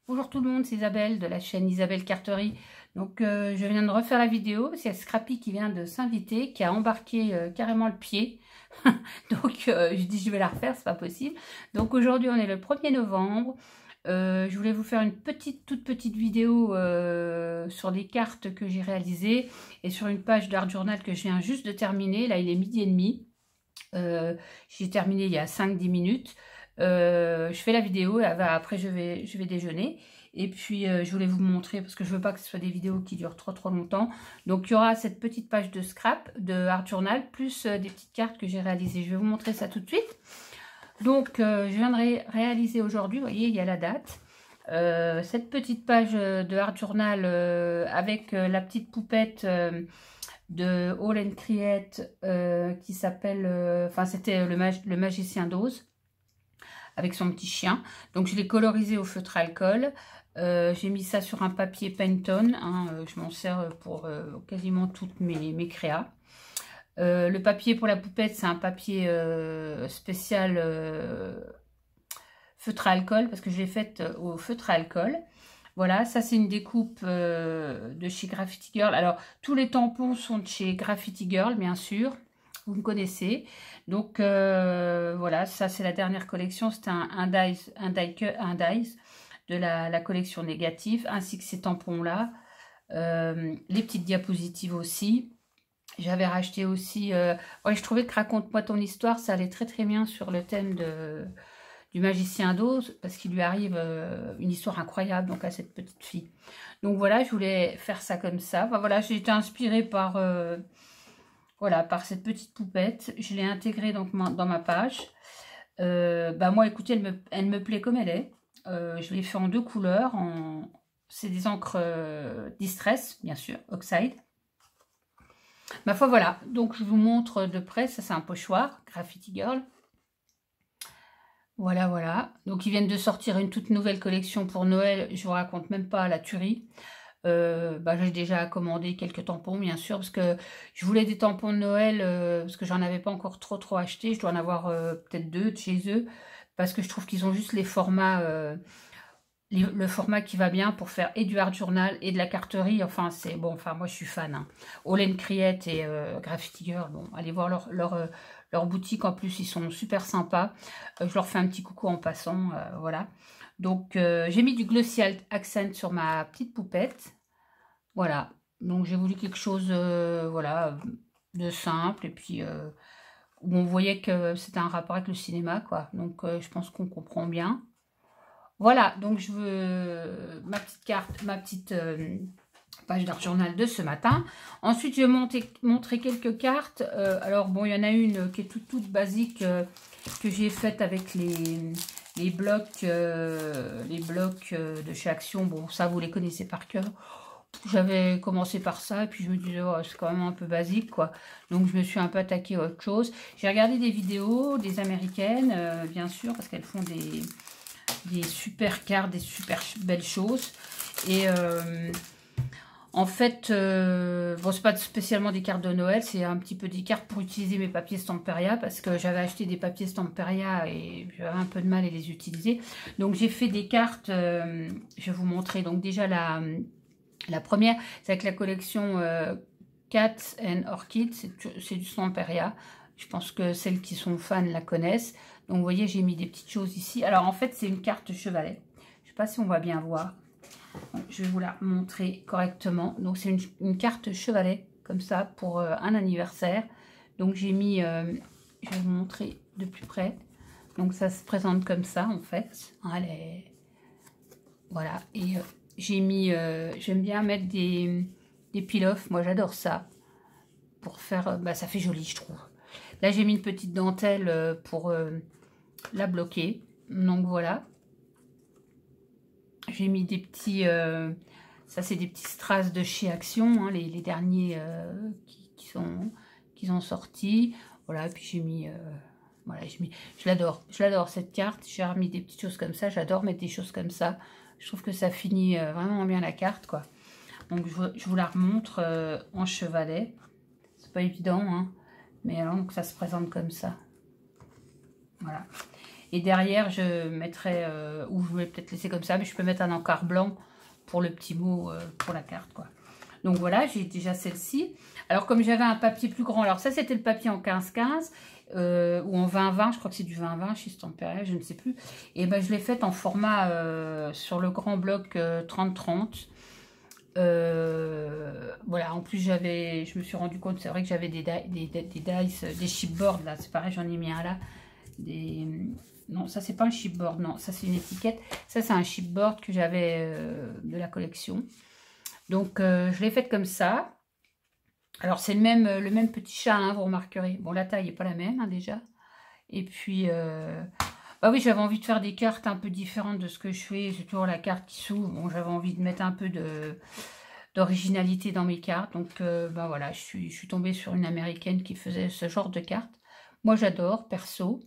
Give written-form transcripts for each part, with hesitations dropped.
Bonjour tout le monde, c'est Isabelle de la chaîne Isabelle Carterie. Donc je viens de refaire la vidéo, c'est Scrappy qui vient de s'inviter, qui a embarqué carrément le pied. Donc je dis je vais la refaire, c'est pas possible. Donc aujourd'hui on est le 1er novembre. Je voulais vous faire une toute petite vidéo sur les cartes que j'ai réalisées et sur une page d'Art Journal que je viens juste de terminer. Là il est 12h30. J'ai terminé il y a 5-10 minutes. Je fais la vidéo et après je vais déjeuner et puis je voulais vous montrer parce que je veux pas que ce soit des vidéos qui durent trop longtemps. Donc il y aura cette petite page de scrap de Art Journal plus des petites cartes que j'ai réalisées. Je vais vous montrer ça tout de suite. Donc je viens de réaliser aujourd'hui, vous voyez il y a la date, cette petite page de Art Journal avec la petite poupette de All & Create qui s'appelle, enfin c'était le magicien d'Oz avec son petit chien. Donc je l'ai colorisé au feutre alcool. J'ai mis ça sur un papier Pantone, hein, je m'en sers pour quasiment toutes mes créas. Le papier pour la poupette, c'est un papier spécial feutre à alcool, parce que je l'ai faite au feutre à alcool. Voilà, ça c'est une découpe de chez Graffiti Girl. Alors, tous les tampons sont de chez Graffiti Girl, bien sûr. Vous me connaissez. Donc, voilà, ça c'est la dernière collection. C'était un dice de la collection négative, ainsi que ces tampons-là. Les petites diapositives aussi. J'avais racheté aussi... ouais, je trouvais que Raconte-moi ton histoire, ça allait très bien sur le thème du magicien d'Oz, parce qu'il lui arrive une histoire incroyable donc à cette petite fille. Donc voilà, je voulais faire ça comme ça. Enfin, voilà, j'ai été inspirée par, voilà, par cette petite poupette. Je l'ai intégrée donc dans ma page. Bah moi, écoutez, elle me plaît comme elle est. Je l'ai fait en 2 couleurs. C'est des encres Distress, bien sûr, Oxide. Ma foi, voilà. Donc, je vous montre de près. Ça, c'est un pochoir, Graffiti Girl. Voilà, voilà. Donc, ils viennent de sortir une toute nouvelle collection pour Noël. Je vous raconte même pas la tuerie. Bah, j'ai déjà commandé quelques tampons, bien sûr, parce que je voulais des tampons de Noël, parce que j'en avais pas encore trop acheté. Je dois en avoir peut-être 2 de chez eux, parce que je trouve qu'ils ont juste les formats... le format qui va bien pour faire et du Art Journal et de la carterie. Enfin, c'est bon. Enfin, moi, je suis fan. Hein. All & Create et Graffiti Girl. Bon, allez voir leur boutique. En plus, ils sont super sympas. Je leur fais un petit coucou en passant. Voilà. Donc, j'ai mis du Glossy Accent sur ma petite poupette. Voilà. Donc, j'ai voulu quelque chose, voilà, de simple. Et puis, où on voyait que c'était un rapport avec le cinéma, quoi. Donc, je pense qu'on comprend bien. Voilà, donc je veux ma petite carte, ma petite page d'Art Journal de ce matin. Ensuite, je vais montrer quelques cartes. Alors, bon, il y en a une qui est toute basique que j'ai faite avec les blocs de chez Action. Bon, ça, vous les connaissez par cœur. J'avais commencé par ça et puis je me disais, oh, c'est quand même un peu basique, quoi. Donc, je me suis un peu attaquée à autre chose. J'ai regardé des vidéos, des américaines, bien sûr, parce qu'elles font des super cartes, des super belles choses. Et en fait, bon, c'est pas spécialement des cartes de Noël, c'est un petit peu des cartes pour utiliser mes papiers Stamperia, parce que j'avais acheté des papiers Stamperia et j'avais un peu de mal à les utiliser. Donc j'ai fait des cartes, je vais vous montrer. Donc déjà la première, c'est avec la collection Cats and Orchids, c'est du Stamperia. Je pense que celles qui sont fans la connaissent. Donc, vous voyez, j'ai mis des petites choses ici. Alors, en fait, c'est une carte chevalet. Je ne sais pas si on va bien voir. Donc, je vais vous la montrer correctement. Donc, c'est une carte chevalet, comme ça, pour un anniversaire. Donc, j'ai mis... je vais vous montrer de plus près. Donc, ça se présente comme ça, en fait. Elle est... Voilà. Et j'ai mis... j'aime bien mettre des peel-off. Moi, j'adore ça. Pour faire... bah, ça fait joli, je trouve. Là, j'ai mis une petite dentelle pour la bloquer. Donc, voilà. J'ai mis des petits... ça, c'est des petits strass de chez Action. Hein, les derniers qui sont sortis. Voilà, et puis j'ai mis... voilà, je l'adore. Je l'adore, cette carte. J'ai remis des petites choses comme ça. J'adore mettre des choses comme ça. Je trouve que ça finit vraiment bien la carte, quoi. Donc, je vous la remontre en chevalet. C'est pas évident, hein. Mais alors, donc ça se présente comme ça. Voilà. Et derrière, je mettrai, ou je vais peut-être laisser comme ça, mais je peux mettre un encart blanc pour le petit mot, pour la carte, quoi. Donc voilà, j'ai déjà celle-ci. Alors comme j'avais un papier plus grand, alors ça c'était le papier en 15-15 ou en 20-20, je crois que c'est du 20-20 chez Stampéret, je ne sais plus. Et ben je l'ai faite en format sur le grand bloc 30-30. Voilà, en plus je me suis rendu compte, c'est vrai que j'avais des dice, des chipboards là, c'est pareil, j'en ai mis un là. Non, ça c'est pas un chipboard, non, ça c'est une étiquette. Ça c'est un chipboard que j'avais de la collection. Donc, je l'ai faite comme ça. Alors, c'est le même petit chat, hein, vous remarquerez. Bon, la taille n'est pas la même, hein, déjà. Et puis, bah oui, j'avais envie de faire des cartes un peu différentes de ce que je fais. J'ai toujours la carte qui s'ouvre. Bon, j'avais envie de mettre un peu d'originalité dans mes cartes. Donc, bah voilà, je suis tombée sur une américaine qui faisait ce genre de cartes. Moi, j'adore, perso.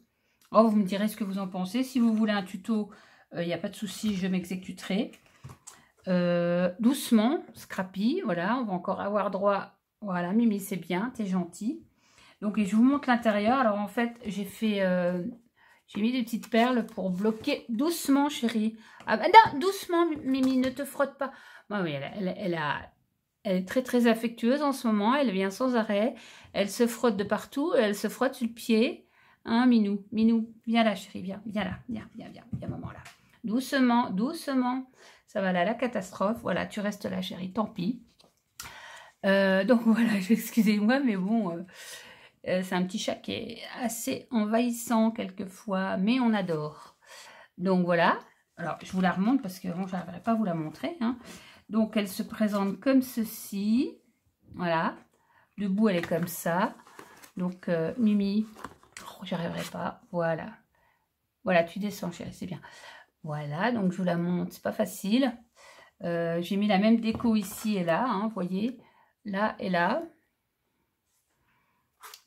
Oh, vous me direz ce que vous en pensez. Si vous voulez un tuto, il n'y a pas de souci, je m'exécuterai. Doucement, Scrappy, voilà, on va encore avoir droit. Voilà, Mimi, c'est bien, t'es gentil. Donc, et je vous montre l'intérieur. Alors, en fait, j'ai mis des petites perles pour bloquer. Doucement, chérie. Ah, bah, non, doucement, Mimi, ne te frotte pas. Bah, oui, elle est très, très affectueuse en ce moment. Elle vient sans arrêt. Elle se frotte de partout. Elle se frotte sur le pied. Hein, Minou, Minou, viens là, chérie, viens là. Viens, maman, là. Doucement, doucement. Ça va là, la catastrophe. Voilà, tu restes là, chérie, tant pis. Donc voilà, excusez-moi, mais bon, c'est un petit chat qui est assez envahissant quelquefois, mais on adore. Donc voilà, alors je vous la remonte parce que bon, je n'arriverai pas à vous la montrer. Hein. Donc elle se présente comme ceci. Voilà, debout elle est comme ça. Donc Mimi, oh, j'y arriverai pas. Voilà, voilà, tu descends, chérie, c'est bien. Voilà, donc je vous la montre, c'est pas facile. J'ai mis la même déco ici et là, hein, vous voyez, là et là.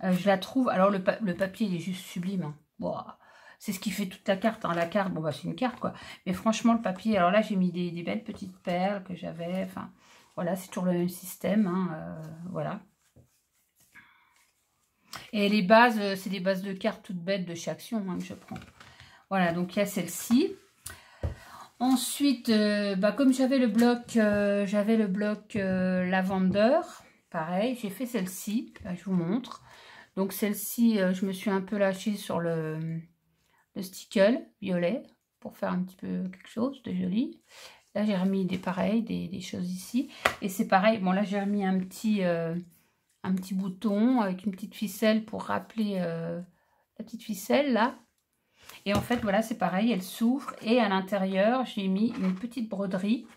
Je la trouve, alors le papier il est juste sublime. Hein. Bon, c'est ce qui fait toute la carte. Hein. La carte, bon bah c'est une carte quoi. Mais franchement le papier, alors là j'ai mis des belles petites perles que j'avais. Enfin voilà, c'est toujours le même système. Hein, voilà. Et les bases, c'est des bases de cartes toutes bêtes de chez Action hein, que je prends. Voilà, donc il y a celle-ci. Ensuite, bah, comme j'avais le bloc lavendeur, pareil, j'ai fait celle-ci, je vous montre. Donc celle-ci, je me suis un peu lâchée sur le stickle violet pour faire un petit peu quelque chose de joli. Là, j'ai remis des choses ici. Et c'est pareil, bon là, j'ai remis un petit bouton avec une petite ficelle pour rappeler la petite ficelle là. Et en fait, voilà, c'est pareil, elle s'ouvre et à l'intérieur, j'ai mis une petite broderie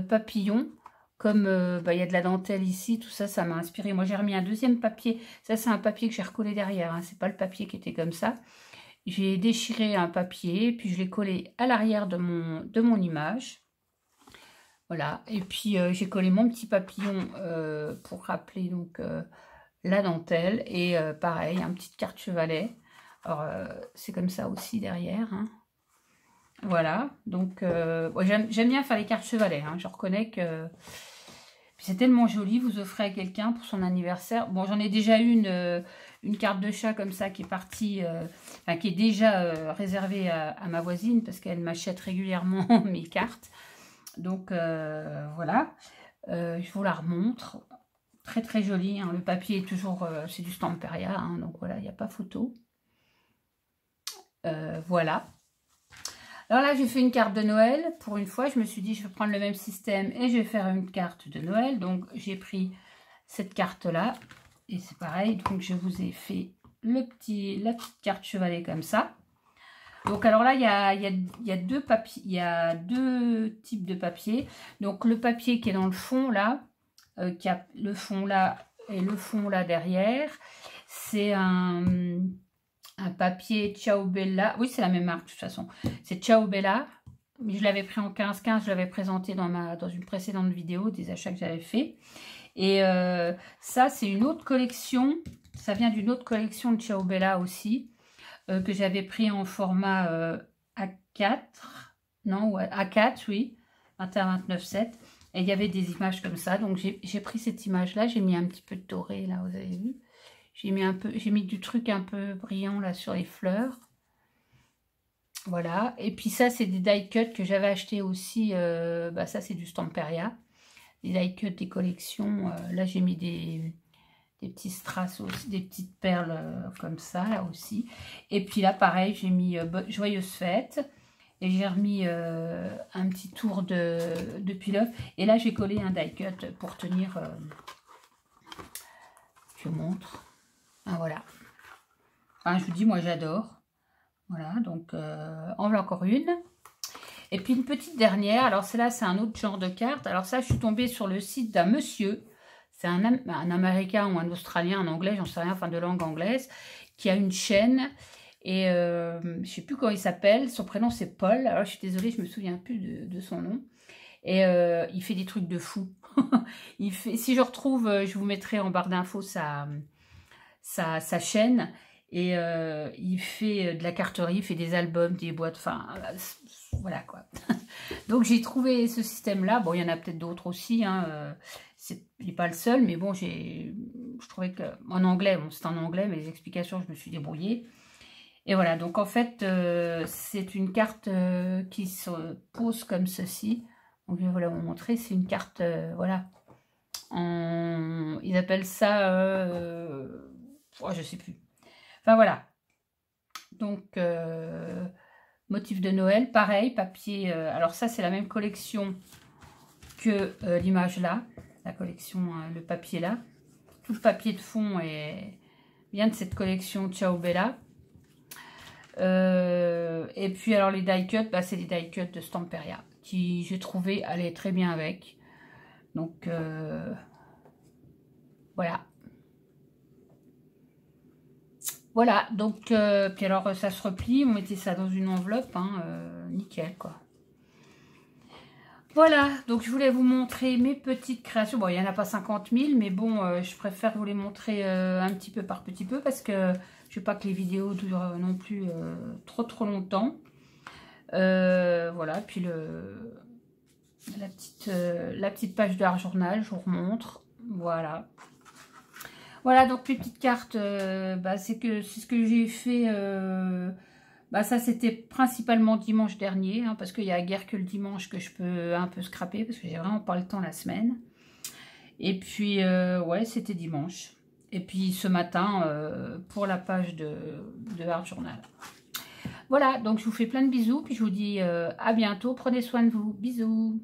papillon. Comme bah, y a de la dentelle ici, tout ça, ça m'a inspiré. Moi, j'ai remis un deuxième papier. Ça, c'est un papier que j'ai recollé derrière. Hein. C'est pas le papier qui était comme ça. J'ai déchiré un papier, puis je l'ai collé à l'arrière de mon image. Voilà. Et puis, j'ai collé mon petit papillon pour rappeler donc la dentelle. Et pareil, un petit carte chevalet. Alors, c'est comme ça aussi derrière. Hein. Voilà. Donc, ouais, j'aime bien faire les cartes chevalet. Hein. Je reconnais que c'est tellement joli. Vous offrez à quelqu'un pour son anniversaire. Bon, j'en ai déjà eu une carte de chat comme ça qui est partie, enfin, qui est déjà réservée à ma voisine parce qu'elle m'achète régulièrement mes cartes. Donc, voilà. Je vous la remontre. Très, très jolie. Hein. Le papier est toujours, c'est du Stamperia. Hein. Donc, voilà, il n'y a pas photo. Voilà. Alors là, j'ai fait une carte de Noël. Pour une fois, je me suis dit, je vais prendre le même système et je vais faire une carte de Noël. Donc, j'ai pris cette carte-là. Et c'est pareil. Donc, je vous ai fait la petite carte chevalet comme ça. Donc, alors là, il y a deux papiers. Il y a deux types de papier. Donc, le papier qui est dans le fond, là, qui a le fond là et le fond là derrière, c'est un papier Ciao Bella. Oui, c'est la même marque de toute façon. C'est Ciao Bella. Mais je l'avais pris en 15-15. Je l'avais présenté dans une précédente vidéo des achats que j'avais fait. Et ça, c'est une autre collection. Ça vient d'une autre collection de Ciao Bella aussi. Que j'avais pris en format A4. Non, ouais, A4, oui. 21-29-7. Et il y avait des images comme ça. Donc, j'ai pris cette image-là. J'ai mis un petit peu de doré, là, vous avez vu. J'ai mis du truc un peu brillant là sur les fleurs. Voilà. Et puis ça, c'est des die cuts que j'avais acheté aussi. Bah, ça, c'est du Stamperia. Des die cuts des collections. Là, j'ai mis des petits strass aussi, des petites perles comme ça, là aussi. Et puis là, pareil, j'ai mis Joyeuse Fête. Et j'ai remis un petit tour de peel-off. Et là, j'ai collé un die cut pour tenir. Je vous montre. Ah, voilà. Enfin, je vous dis, moi, j'adore. Voilà, donc en voilà encore une. Et puis une petite dernière. Alors, celle-là, c'est un autre genre de carte. Alors ça, je suis tombée sur le site d'un monsieur. C'est un Américain ou un Australien, un Anglais, j'en sais rien, enfin de langue anglaise, qui a une chaîne. Et je ne sais plus comment il s'appelle. Son prénom, c'est Paul. Alors, je suis désolée, je ne me souviens plus de son nom. Et il fait des trucs de fou. Si je retrouve, je vous mettrai en barre d'infos sa chaîne. Et il fait de la carterie, il fait des albums, des boîtes, enfin, voilà quoi. Donc j'ai trouvé ce système-là. Bon, il y en a peut-être d'autres aussi, hein, il n'est pas le seul, mais bon, je trouvais que, en anglais, bon, c'est en anglais, mais les explications, je me suis débrouillée. Et voilà, donc en fait, c'est une carte qui se pose comme ceci. Donc je vais vous la montrer, c'est une carte, voilà, ils appellent ça, oh, je sais plus. Enfin voilà, donc motif de Noël, pareil, papier, alors ça c'est la même collection que l'image là, la collection, le papier là. Tout le papier de fond vient de cette collection Ciao Bella. Et puis alors les die cuts, bah, c'est les die cuts de Stamperia, qui j'ai trouvé aller très bien avec. Donc voilà. Voilà, donc, puis alors ça se replie, on mettait ça dans une enveloppe, hein, nickel quoi. Voilà, donc je voulais vous montrer mes petites créations. Bon, il n'y en a pas 50 000, mais bon, je préfère vous les montrer un petit peu par petit peu, parce que je ne veux pas que les vidéos durent non plus trop longtemps. Voilà, puis la petite page de Art Journal, je vous remontre, voilà. Voilà, donc les petites cartes, bah, c'est ce que j'ai fait. Bah, ça, c'était principalement dimanche dernier, hein, parce qu'il n'y a guère que le dimanche que je peux un peu scraper, parce que j'ai vraiment pas le temps la semaine. Et puis, ouais, c'était dimanche. Et puis ce matin, pour la page de Art Journal. Voilà, donc je vous fais plein de bisous, puis je vous dis à bientôt. Prenez soin de vous. Bisous.